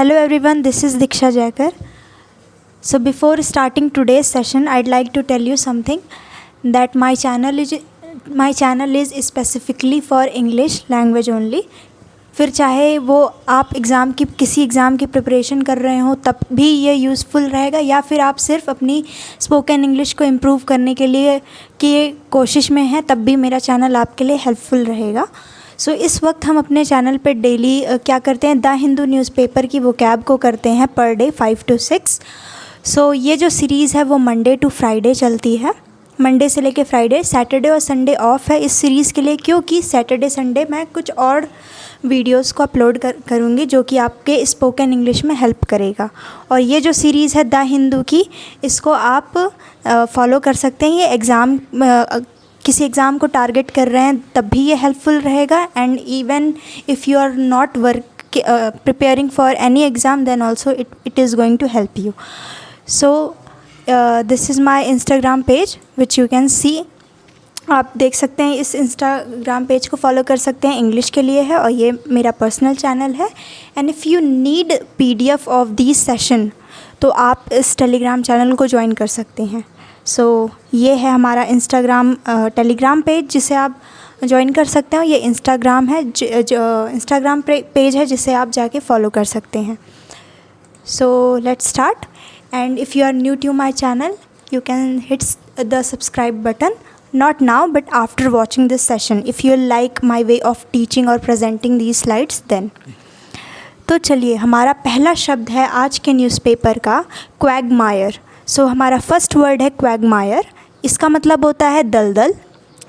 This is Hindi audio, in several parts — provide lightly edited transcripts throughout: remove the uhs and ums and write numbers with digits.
Hello everyone, this is Diksha Jaikar. So before starting today's session, I'd like to tell you something that my channel is specifically for English language only. फिर चाहे वो आप किसी एग्ज़ाम की प्रिपरेशन कर रहे हो तब भी ये यूज़फुल रहेगा, या फिर आप सिर्फ अपनी स्पोकन इंग्लिश को इम्प्रूव करने के लिए की कोशिश में हैं तब भी मेरा चैनल आपके लिए हेल्पफुल रहेगा. सो इस वक्त हम अपने चैनल पे डेली क्या करते हैं, द हिंदू न्यूज़पेपर की वोकैब को करते हैं पर डे 5 to 6. सो ये जो सीरीज़ है वो मंडे टू फ्राइडे चलती है, मंडे से लेके फ्राइडे. सैटरडे और संडे ऑफ है इस सीरीज़ के लिए, क्योंकि सैटरडे संडे मैं कुछ और वीडियोस को अपलोड करूँगी जो कि आपके स्पोकन इंग्लिश में हेल्प करेगा. और ये जो सीरीज़ है द हिंदू की, इसको आप फॉलो कर सकते हैं. ये किसी एग्ज़ाम को टारगेट कर रहे हैं तब भी ये हेल्पफुल रहेगा. And even if you are not preparing for any exam, then also it is going to help you. So this is my Instagram page which you can see. आप देख सकते हैं, इस इंस्टाग्राम पेज को फॉलो कर सकते हैं, इंग्लिश के लिए है और ये मेरा पर्सनल चैनल है. And if you need PDF of this session तो आप इस टेलीग्राम चैनल को ज्वाइन कर सकते हैं. सो ये है हमारा टेलीग्राम पेज जिसे आप ज्वाइन कर सकते हो. ये इंस्टाग्राम है, जो इंस्टाग्राम पेज है जिसे आप जाके फॉलो कर सकते हैं. So let's start. And if you are new to my channel you can hit the subscribe button, not now but after watching this session, if you like my way of teaching or presenting these slides then. तो चलिए, हमारा पहला शब्द है आज के न्यूज़पेपर का क्वैगमायर. सो हमारा फर्स्ट वर्ड है क्वैगमायर. इसका मतलब होता है दलदल,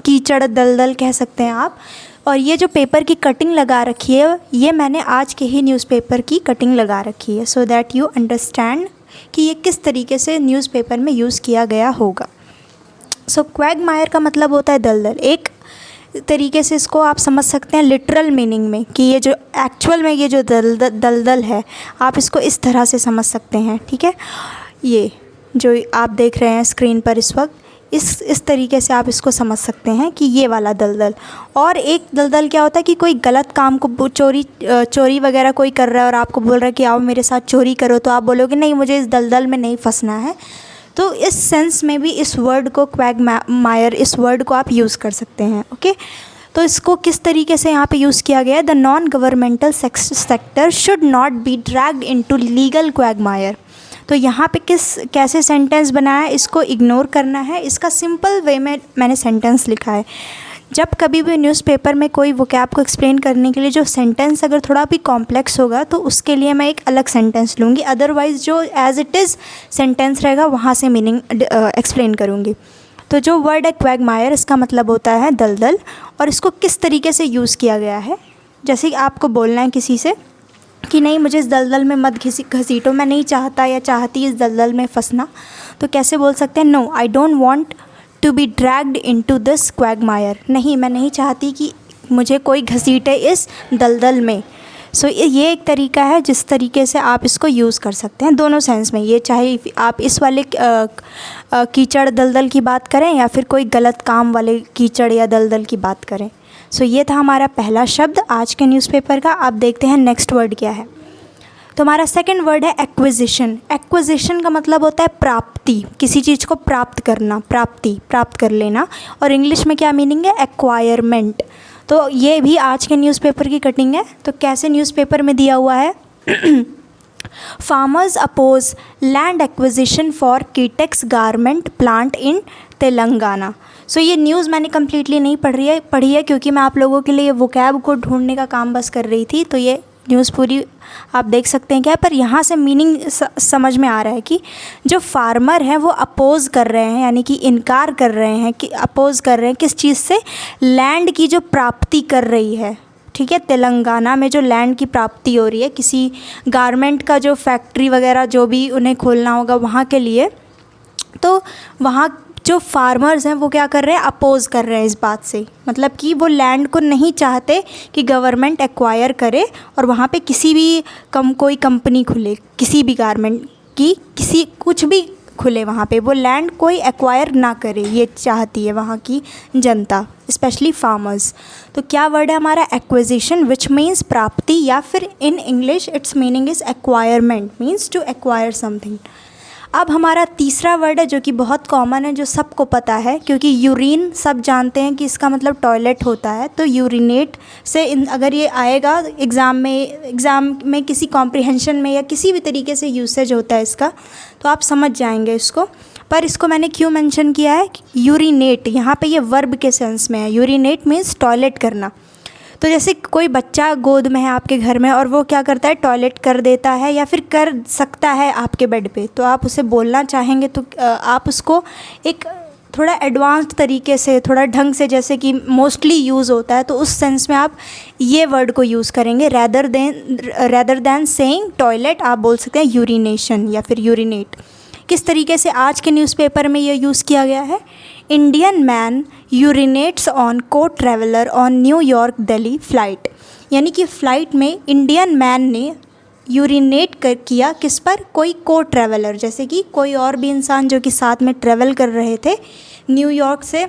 कीचड़, दलदल कह सकते हैं आप. और ये जो पेपर की कटिंग लगा रखी है, ये मैंने आज के ही न्यूज़पेपर की कटिंग लगा रखी है, सो दैट यू अंडरस्टैंड कि ये किस तरीके से न्यूज़पेपर में यूज़ किया गया होगा. सो क्वैगमायर का मतलब होता है दलदल. एक तरीके से इसको आप समझ सकते हैं लिटरल मीनिंग में, कि ये जो एक्चुअल में ये जो दलदल है, आप इसको इस तरह से समझ सकते हैं. ठीक है, ये जो आप देख रहे हैं स्क्रीन पर इस वक्त, इस तरीके से आप इसको समझ सकते हैं कि ये वाला दलदल. और एक दलदल क्या होता है कि कोई गलत काम को चोरी वगैरह कोई कर रहा है और आपको बोल रहा है कि आओ मेरे साथ चोरी करो, तो आप बोलोगे नहीं, मुझे इस दलदल में नहीं फंसना है. तो इस सेंस में भी इस वर्ड को क्वैगमायर, इस वर्ड को आप यूज़ कर सकते हैं. ओके, तो इसको किस तरीके से यहाँ पे यूज़ किया गया है, the non governmental sector should not be dragged into legal Quagmire. तो यहाँ पे कैसे सेंटेंस बनाया है, इसको इग्नोर करना है. इसका सिंपल वे में मैंने सेंटेंस लिखा है. जब कभी भी न्यूज़पेपर में कोई वोकैब को एक्सप्लेन करने के लिए जो सेंटेंस अगर थोड़ा भी कॉम्प्लेक्स होगा तो उसके लिए मैं एक अलग सेंटेंस लूँगी, अदरवाइज़ जो एज इट इज़ सेंटेंस रहेगा वहाँ से मीनिंग एक्सप्लेन करूँगी. तो जो वर्ड है क्वैगमायर, इसका मतलब होता है दलदल. और इसको किस तरीके से यूज़ किया गया है, जैसे कि आपको बोलना है किसी से कि नहीं, मुझे इस दलदल में मत घसीटो, मैं नहीं चाहता या चाहती इस दलदल में फंसना, तो कैसे बोल सकते हैं, no I don't want to be dragged into this quagmire. नहीं, मैं नहीं चाहती कि मुझे कोई घसीटे इस दलदल में. सो ये एक तरीका है जिस तरीके से आप इसको यूज़ कर सकते हैं दोनों सेंस में. ये चाहे आप इस वाले कीचड़ दलदल की बात करें या फिर कोई गलत काम वाले कीचड़ या दलदल की बात करें. सो ये था हमारा पहला शब्द आज के न्यूज़पेपर का. आप देखते हैं नेक्स्ट वर्ड क्या है. तो हमारा सेकंड वर्ड है एक्विजिशन. एक्विजिशन का मतलब होता है प्राप्ति, किसी चीज़ को प्राप्त करना, प्राप्त कर लेना. और इंग्लिश में क्या मीनिंग है, एक्वायरमेंट. तो ये भी आज के न्यूज़पेपर की कटिंग है. तो कैसे न्यूज़पेपर में दिया हुआ है, farmers oppose land acquisition for Kitex garment plant in Telangana. So ये न्यूज़ मैंने कम्प्लीटली नहीं पढ़ी है क्योंकि मैं आप लोगों के लिए वोकैब को ढूंढने का काम बस कर रही थी. तो ये न्यूज़ पूरी आप देख सकते हैं क्या, पर यहाँ से मीनिंग समझ में आ रहा है कि जो फार्मर हैं वो अपोज़ कर रहे हैं, यानी कि इनकार कर रहे हैं, कि अपोज़ कर रहे हैं किस चीज़ से, लैंड की जो प्राप्ति कर रही है. ठीक है, तेलंगाना में जो लैंड की प्राप्ति हो रही है किसी गारमेंट का जो फैक्ट्री वगैरह जो भी उन्हें खोलना होगा वहाँ के लिए, तो वहाँ जो फार्मर्स हैं वो क्या कर रहे हैं, अपोज़ कर रहे हैं इस बात से. मतलब कि वो लैंड को नहीं चाहते कि गवर्नमेंट एक्वायर करे और वहाँ पे किसी भी कोई कंपनी खुले, किसी भी गारमेंट की, कुछ भी खुले वहाँ पे, वो लैंड कोई एक्वायर ना करे, ये चाहती है वहाँ की जनता, स्पेशली फार्मर्स। तो क्या वर्ड है हमारा? एक्विजिशन, विच मीन्स प्राप्ति, या फिर in English its meaning is acquirement, means to acquire something. अब हमारा तीसरा वर्ड है जो कि बहुत कॉमन है, जो सबको पता है, क्योंकि यूरिन सब जानते हैं कि इसका मतलब टॉयलेट होता है। तो यूरिनेट से अगर ये आएगा एग्ज़ाम में किसी कॉम्प्रिहेंशन में या किसी भी तरीके से यूसेज होता है इसका, तो आप समझ जाएंगे इसको। पर इसको मैंने क्यों मेंशन किया है? यूरिनेट यहाँ पे ये वर्ब के सेंस में है। यूरिनेट मीन्स टॉयलेट करना। तो जैसे कोई बच्चा गोद में है आपके घर में और वो क्या करता है? टॉयलेट कर देता है या फिर कर सकता है आपके बेड पे, तो आप उसे बोलना चाहेंगे तो आप उसको एक थोड़ा एडवांस्ड तरीके से, थोड़ा ढंग से, जैसे कि मोस्टली यूज़ होता है, तो उस सेंस में आप ये वर्ड को यूज़ करेंगे। रेदर दैन सेइंग टॉयलेट आप बोल सकते हैं यूरिनेशन या फिर यूरिनेट। किस तरीके से आज के न्यूज़पेपर में ये यूज़ किया गया है? इंडियन मैन यूरिनेट्स ऑन को traveller on New York Delhi flight, यानी कि फ़्लाइट में इंडियन मैन ने यूरिनेट किया किस पर? कोई को ट्रैवलर, जैसे कि कोई और भी इंसान जो कि साथ में ट्रैवल कर रहे थे न्यूयॉर्क से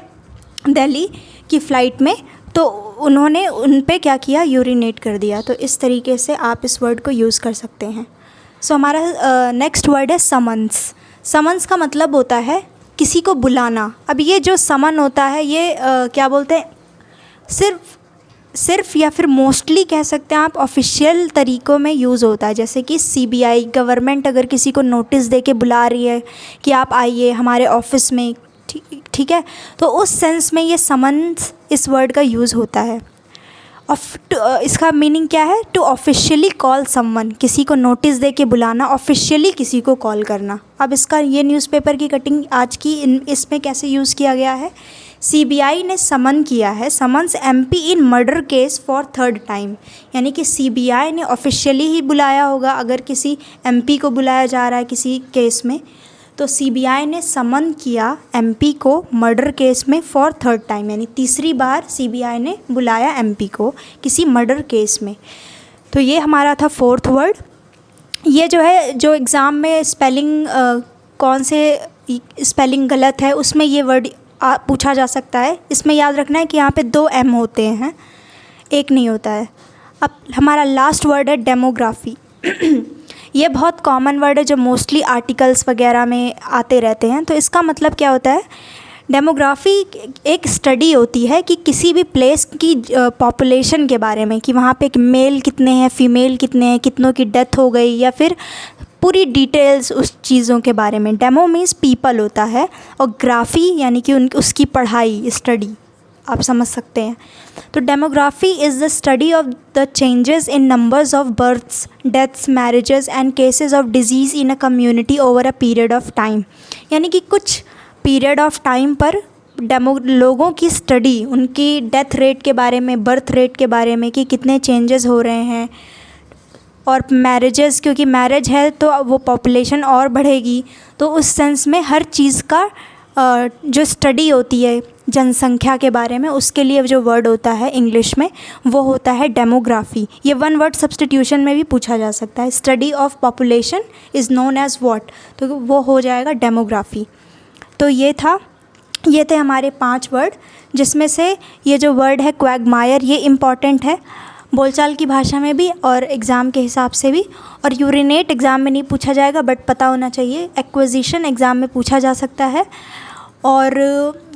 दिल्ली की फ़्लाइट में, तो उन्होंने उन पे क्या किया? यूरिनेट कर दिया। तो इस तरीके से आप इस वर्ड को यूज़ कर सकते हैं। सो हमारा नेक्स्ट वर्ड है समन्स। समन्स का मतलब होता है किसी को बुलाना। अब ये जो समन होता है ये क्या बोलते हैं? सिर्फ या फिर मोस्टली कह सकते हैं आप ऑफिशियल तरीक़ों में यूज़ होता है। जैसे कि CBI गवर्नमेंट अगर किसी को नोटिस दे के बुला रही है कि आप आइए हमारे ऑफिस में, ठीक है, तो उस सेंस में ये समन्स इस वर्ड का यूज़ होता है। इसका मीनिंग क्या है? टू ऑफिशियली कॉल समवन, किसी को नोटिस दे के बुलाना, ऑफिशियली किसी को कॉल करना। अब इसका ये न्यूज़पेपर की कटिंग आज की इसमें कैसे यूज़ किया गया है? CBI ने समन किया है, summons MP in murder case for third time, यानी कि CBI ने ऑफिशियली ही बुलाया होगा। अगर किसी MP को बुलाया जा रहा है किसी केस में, तो CBI ने समन किया MP को मर्डर केस में फॉर थर्ड टाइम, यानी तीसरी बार CBI ने बुलाया MP को किसी मर्डर केस में। तो ये हमारा था फोर्थ वर्ड। ये जो है, जो एग्ज़ाम में स्पेलिंग कौन से स्पेलिंग गलत है उसमें ये वर्ड पूछा जा सकता है। इसमें याद रखना है कि यहाँ पे 2 M होते हैं, एक नहीं होता है। अब हमारा लास्ट वर्ड है डेमोग्राफी। ये बहुत कॉमन वर्ड है जो मोस्टली आर्टिकल्स वगैरह में आते रहते हैं। तो इसका मतलब क्या होता है? डेमोग्राफी एक स्टडी होती है कि किसी भी प्लेस की पॉपुलेशन के बारे में, कि वहाँ पे मेल कितने हैं, फीमेल कितने हैं, कितनों की डेथ हो गई, या फिर पूरी डिटेल्स उस चीज़ों के बारे में। डेमो मीन्स पीपल होता है, और ग्राफी यानी कि उसकी पढ़ाई, स्टडी, आप समझ सकते हैं। तो demography is the study of the changes in numbers of births, deaths, marriages and cases of disease in a community over a period of time, यानी कि कुछ पीरियड ऑफ टाइम पर लोगों की स्टडी, उनकी डेथ रेट के बारे में, बर्थ रेट के बारे में, कि कितने चेंजेस हो रहे हैं। और मैरिजेस, क्योंकि मैरिज है तो वो पॉपुलेशन और बढ़ेगी, तो उस सेंस में हर चीज़ का जो स्टडी होती है जनसंख्या के बारे में, उसके लिए जो वर्ड होता है इंग्लिश में वो होता है डेमोग्राफी। ये 1 वर्ड सब्स्टिट्यूशन में भी पूछा जा सकता है। Study of population is known as what, तो वो हो जाएगा डेमोग्राफी। तो ये थे हमारे 5 वर्ड, जिसमें से ये जो वर्ड है क्वैगमायर, ये इम्पॉर्टेंट है बोलचाल की भाषा में भी और एग्ज़ाम के हिसाब से भी। और यूरिनेट एग्ज़ाम में नहीं पूछा जाएगा, बट पता होना चाहिए। एक्विजिशन एग्ज़ाम में पूछा जा सकता है, और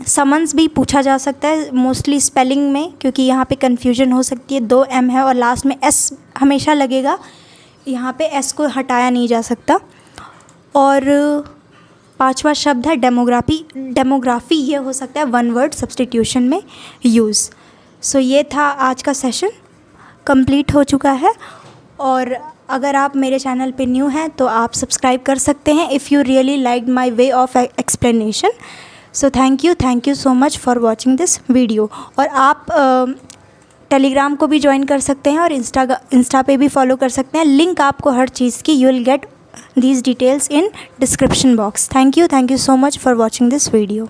समन्स भी पूछा जा सकता है मोस्टली स्पेलिंग में, क्योंकि यहाँ पे कन्फ्यूजन हो सकती है। 2 M है और लास्ट में S हमेशा लगेगा, यहाँ पे S को हटाया नहीं जा सकता। और 5वां शब्द है डेमोग्राफी ये हो सकता है 1 वर्ड सब्स्टिट्यूशन में यूज़। सो ये था आज का सेशन, कंप्लीट हो चुका है। और अगर आप मेरे चैनल पे न्यू हैं तो आप सब्सक्राइब कर सकते हैं if you really like my way of explanation. So thank you so much for watching this video. और आप टेलीग्राम को भी ज्वाइन कर सकते हैं और इंस्टा पे भी फॉलो कर सकते हैं। लिंक आपको हर चीज़ की, you will get these details in description box. Thank you so much for watching this video.